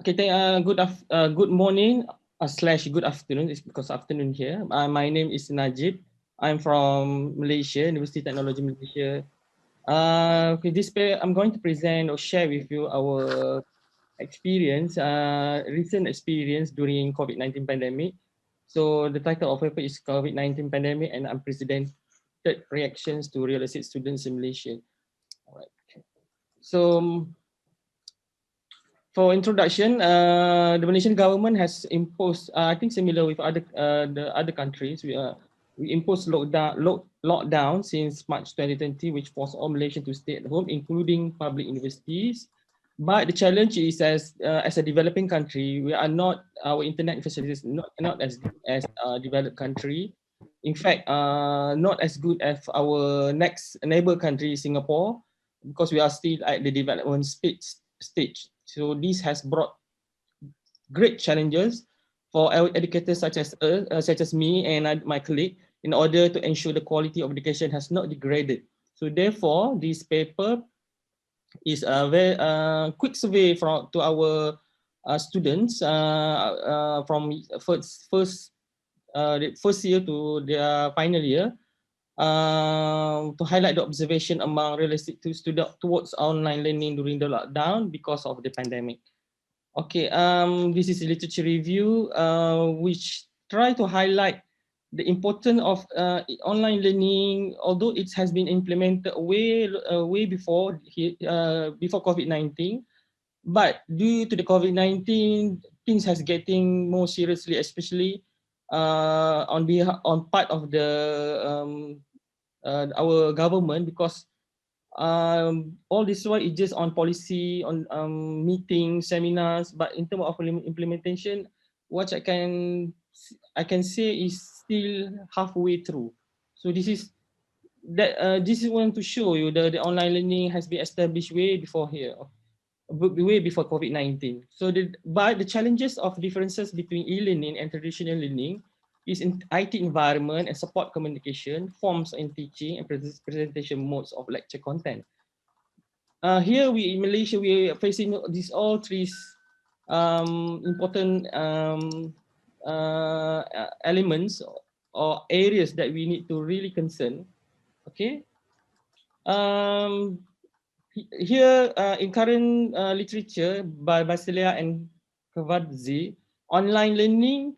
Good morning slash good afternoon. It's because afternoon here. My name is Najib. I'm from Malaysia, Universiti Teknologi Malaysia. I'm going to present or share with you our experience, recent experience during COVID-19 pandemic. So the title of paper is COVID-19 pandemic and unprecedented reactions to real estate students in Malaysia. All right. So for introduction, the Malaysian government has imposed, I think similar with the other countries, we imposed lockdown since March 2020, which forced all Malaysians to stay at home, including public universities. But the challenge is, as a developing country, our internet facilities not as good as a developed country. In fact, not as good as our next neighbor country, Singapore, because we are still at the development stage. So this has brought great challenges for our educators such as me and my colleague, in order to ensure the quality of education has not degraded. So therefore, this paper is a very quick survey to our students from first year to their final year, to highlight the observation among realistic students towards online learning during the lockdown because of the pandemic. Okay, this is a literature review, which try to highlight the importance of online learning, although it has been implemented way before before COVID-19. But due to the COVID-19, things has getting more seriously, especially on part of the our government, because all this while is just on policy, on meetings, seminars, but in terms of implementation, what I can say is still halfway through. So this is one to show you the online learning has been established way before here, way before COVID-19. So but the challenges of differences between e-learning and traditional learning is in IT environment and support communication, forms in teaching and presentation modes of lecture content. Here in Malaysia, we are facing these all three important elements or areas that we need to really concern. Okay. Um, Here, in current literature by Basilia and Kavadzi, online learning,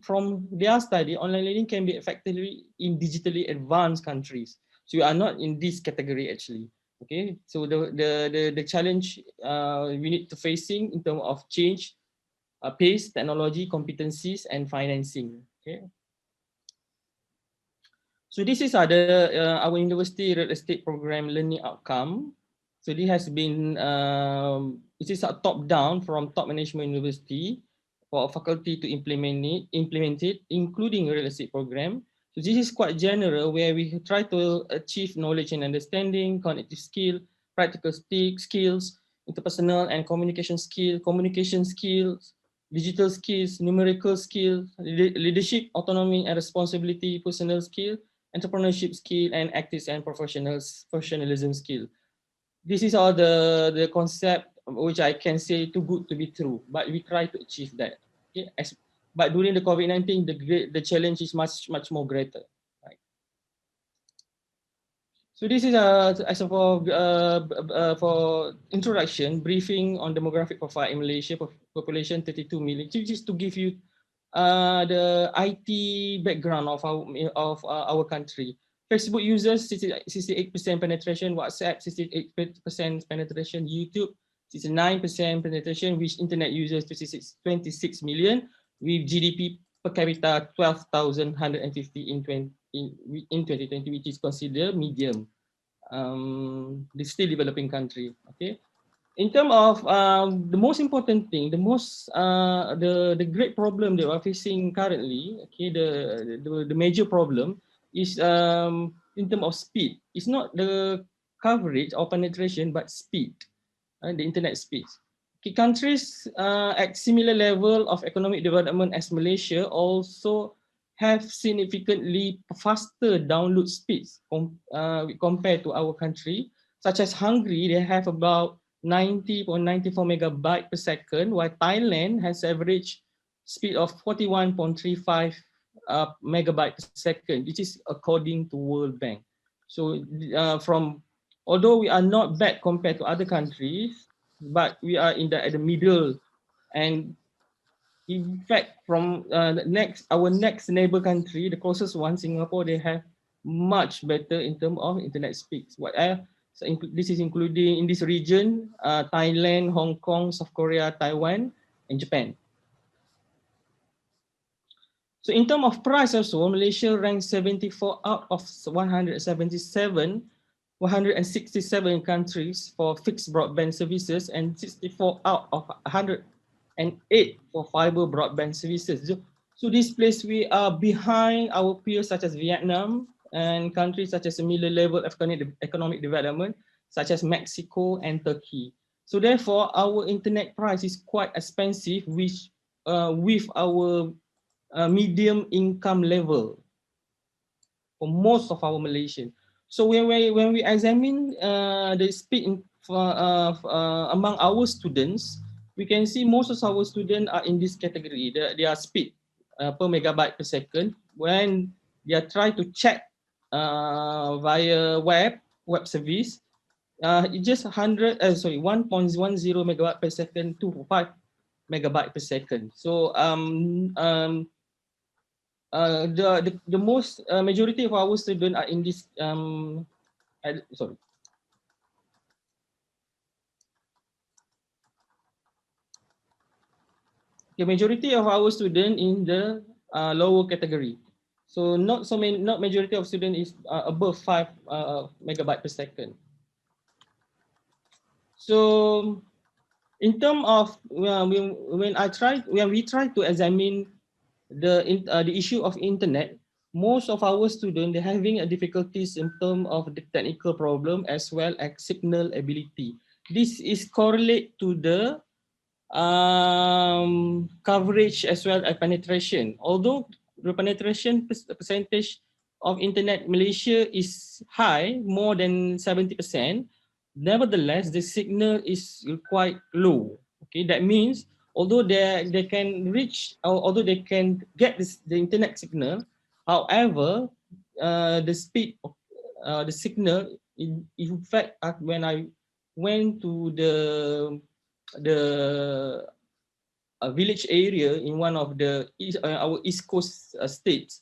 from their study, online learning can be effectively in digitally advanced countries. So we are not in this category actually. Okay, so the challenge we need to facing in terms of change, pace, technology, competencies, and financing. Okay. So this is our university real estate program learning outcome. So this has been, it is a top down from top management university for a faculty to implement it, including real estate program. So this is quite general, where we try to achieve knowledge and understanding, cognitive skill, practical skills, interpersonal and communication skills, digital skills, numerical skills, leadership, autonomy and responsibility, personal skill, entrepreneurship skill, and active and professionalism skill. This is all the concept which I can say too good to be true, but we try to achieve that. Okay? But during the COVID-19, the challenge is much more greater. Right? So this is for introduction, briefing on demographic profile in Malaysia, population 32 million, just to give you the IT background of our country. Facebook users 68% penetration, WhatsApp 68% penetration, YouTube 69% penetration, which internet users 26 million, with GDP per capita 12,150 in 2020, which is considered medium. The still developing country. Okay. In terms of the most important thing, the great problem that we're facing currently, okay, the major problem is in terms of speed. It's not the coverage or penetration, but speed, the internet speed. Okay, countries at similar level of economic development as Malaysia also have significantly faster download speeds compared to our country, such as Hungary. They have about 90.94 megabyte per second, while Thailand has average speed of 41.35 megabyte per second, which is according to World Bank. So although we are not bad compared to other countries, but we are at the middle. And in fact, from our next neighbor country, the closest one, Singapore, they have much better in terms of internet speeds. So this is including in this region, Thailand, Hong Kong, South Korea, Taiwan, and Japan. So in terms of price also, Malaysia ranks 74 out of 167 countries for fixed broadband services and 64 out of 108 for fiber broadband services. So this place we are behind our peers such as Vietnam and countries such as similar level of economic development such as Mexico and Turkey. So therefore, our internet price is quite expensive, which with our medium income level for most of our Malaysians. So when we examine the speed among our students, we can see most of our students are in this category. Their speed per megabyte per second. When they are trying to check via web service, it's just 1.10 megabyte per second to 5 megabyte per second. So the most majority of our students are in this sorry. The majority of our students in the lower category. So not majority of students is above 5 megabyte per second. So in terms of when we try to examine the issue of internet, most of our students they're having a difficulties in terms of the technical problem as well as signal ability. This is correlate to the coverage as well as penetration. Although the penetration percentage of internet Malaysia is high, more than 70%, nevertheless, the signal is quite low. Okay, that means although they can reach, or although they can get the internet signal, however, the speed of the signal, in fact, when I went to the village area in one of our East Coast states,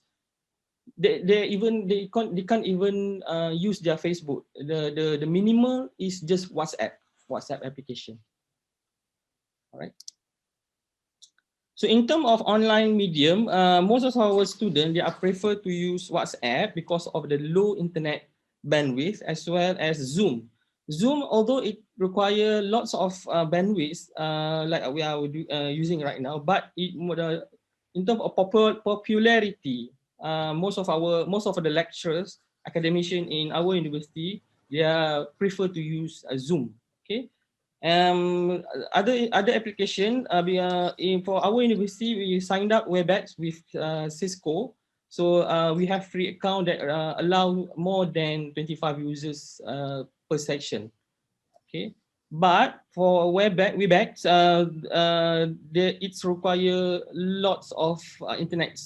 they can't even use their Facebook. The minimal is just WhatsApp application. All right. So in terms of online medium, most of our students they are prefer to use WhatsApp because of the low internet bandwidth as well as Zoom. Zoom, although it require lots of bandwidth, like we are using right now, but in terms of popularity, most of the lecturers, academicians in our university, they prefer to use Zoom. Okay. Other application for our university, we signed up Webex with Cisco. So we have free account that allow more than 25 users per section. Okay, but for Webex, it's require lots of internet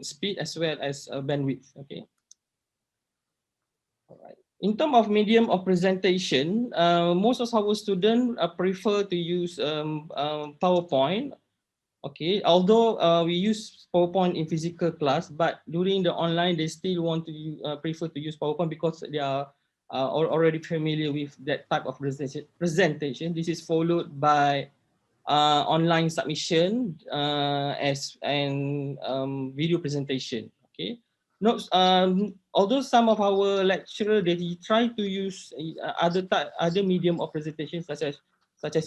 speed as well as bandwidth. Okay. All right. In terms of medium of presentation, most of our students prefer to use PowerPoint. Okay, although we use PowerPoint in physical class, but during the online, they still want to prefer to use PowerPoint because they are already familiar with that type of presentation. This is followed by online submission as and video presentation. Okay. Not, although some of our lecturer they try to use other medium of presentation such as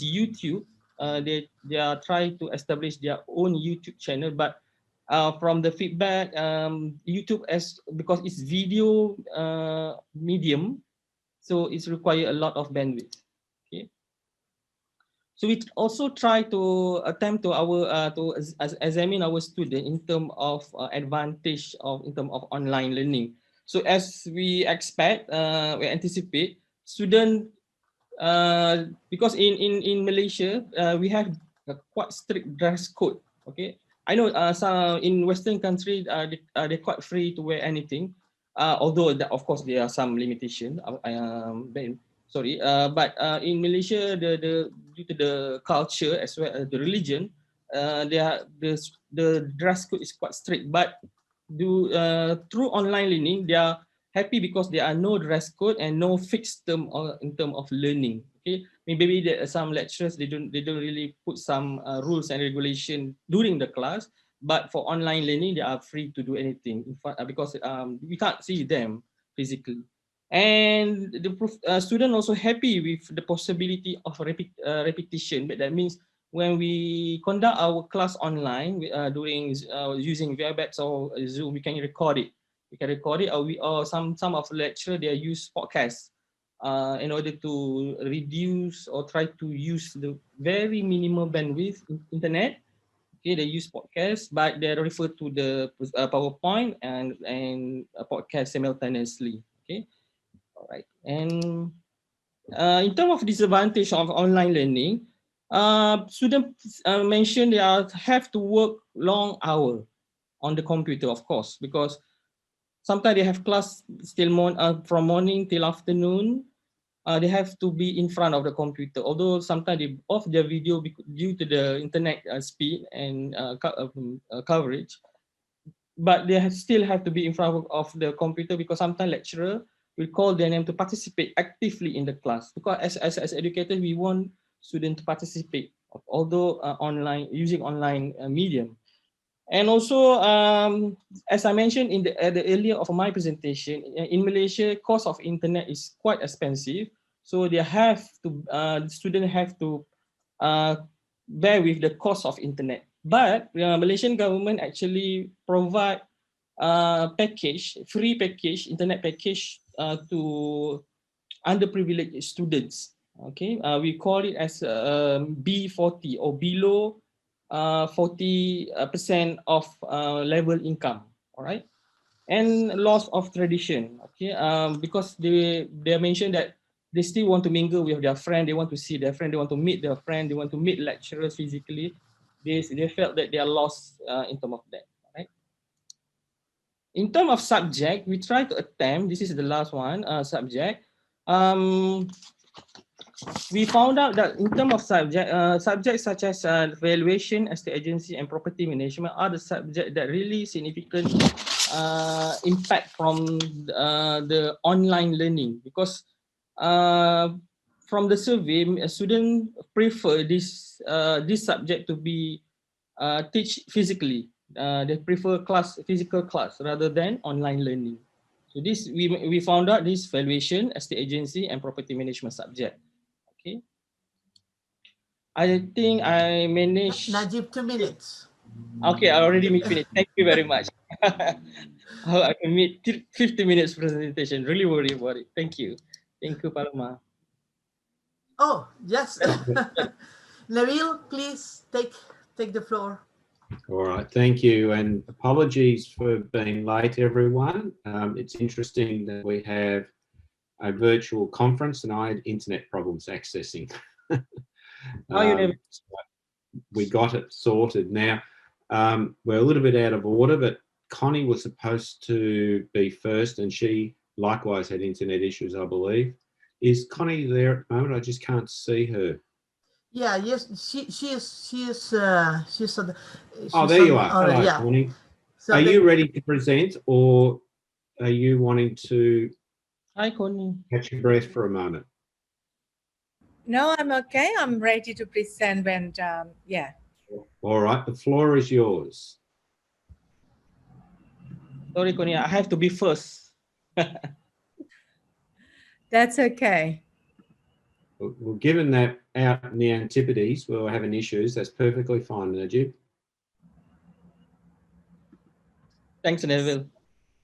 YouTube. They are trying to establish their own YouTube channel, but from the feedback, YouTube as because it's video medium, so it's require a lot of bandwidth. Okay. So we also try to attempt to examine our student in terms of advantage of in terms of online learning. So as we expect, we anticipate student because in Malaysia, we have a quite strict dress code. Okay, I know some in Western countries, they're quite free to wear anything. Although that, of course, there are some limitations. But in Malaysia, due to the culture as well as the religion, the dress code is quite strict. But through online learning, they are happy because there are no dress code and no fixed term in term of learning. Okay, maybe there are some lecturers they don't really put some rules and regulation during the class, but for online learning they are free to do anything in fact, because we can't see them physically. And the student also happy with the possibility of repetition, but that means when we conduct our class online during using Webex or Zoom, we can record it. We can record it, or some of the lecturer they use podcasts in order to reduce or try to use the very minimal bandwidth internet. Okay, they use podcast, but they refer to the PowerPoint and a podcast simultaneously. Okay, all right. And in terms of disadvantage of online learning, students mentioned have to work long hour on the computer, of course, because sometimes they have class still from morning till afternoon. They have to be in front of the computer. Although sometimes they off their video due to the internet speed and coverage, but they still have to be in front of the computer because sometimes lecturer will call their name to participate actively in the class. Because as educators, we want students to participate, although online using online medium. And also, as I mentioned in the earlier of my presentation, in Malaysia, cost of internet is quite expensive. So they have to, students have to bear with the cost of internet. But Malaysian government actually provide free package, internet package to underprivileged students. Okay, we call it as B40 or below 40% of level income. All right, and loss of tradition. Okay, because they mentioned that they still want to mingle with their friend, they want to see their friend, they want to meet their friend, they want to meet lecturers physically. They felt that they are lost in terms of that. Right. In terms of subject, we try to attempt. This is the last one. Subject. Um, we found out that in terms of subjects such as valuation, estate agency, and property management are the subject that really significant impact from the online learning, because from the survey, students prefer this subject to be teach physically. They prefer physical class rather than online learning. So this we found out this valuation, estate agency, and property management subject. Okay. I think I managed. Najib, 2 minutes. Okay, I already finished. Thank you very much. I can meet 50 minutes presentation. Really worry about it. Thank you. Thank you, Paloma. Oh, yes. Nabil, please take the floor. All right, thank you, and apologies for being late, everyone. It's interesting that we have a virtual conference and I had internet problems accessing. We got it sorted. Now, we're a little bit out of order, but Connie was supposed to be first and she likewise had internet issues, I believe. Is Connie there at the moment? I just can't see her. Yeah, yes, she's on the, oh, there you are. Hello, yeah. Connie. So are you ready to present, or are you wanting to Hi, Connie. catch your breath for a moment? No, I'm okay. I'm ready to present when, yeah. All right, the floor is yours. Sorry, Connie, I have to be first. That's okay. Well, given that out in the Antipodes we're having issues, that's perfectly fine, Najib. Thanks, Neville.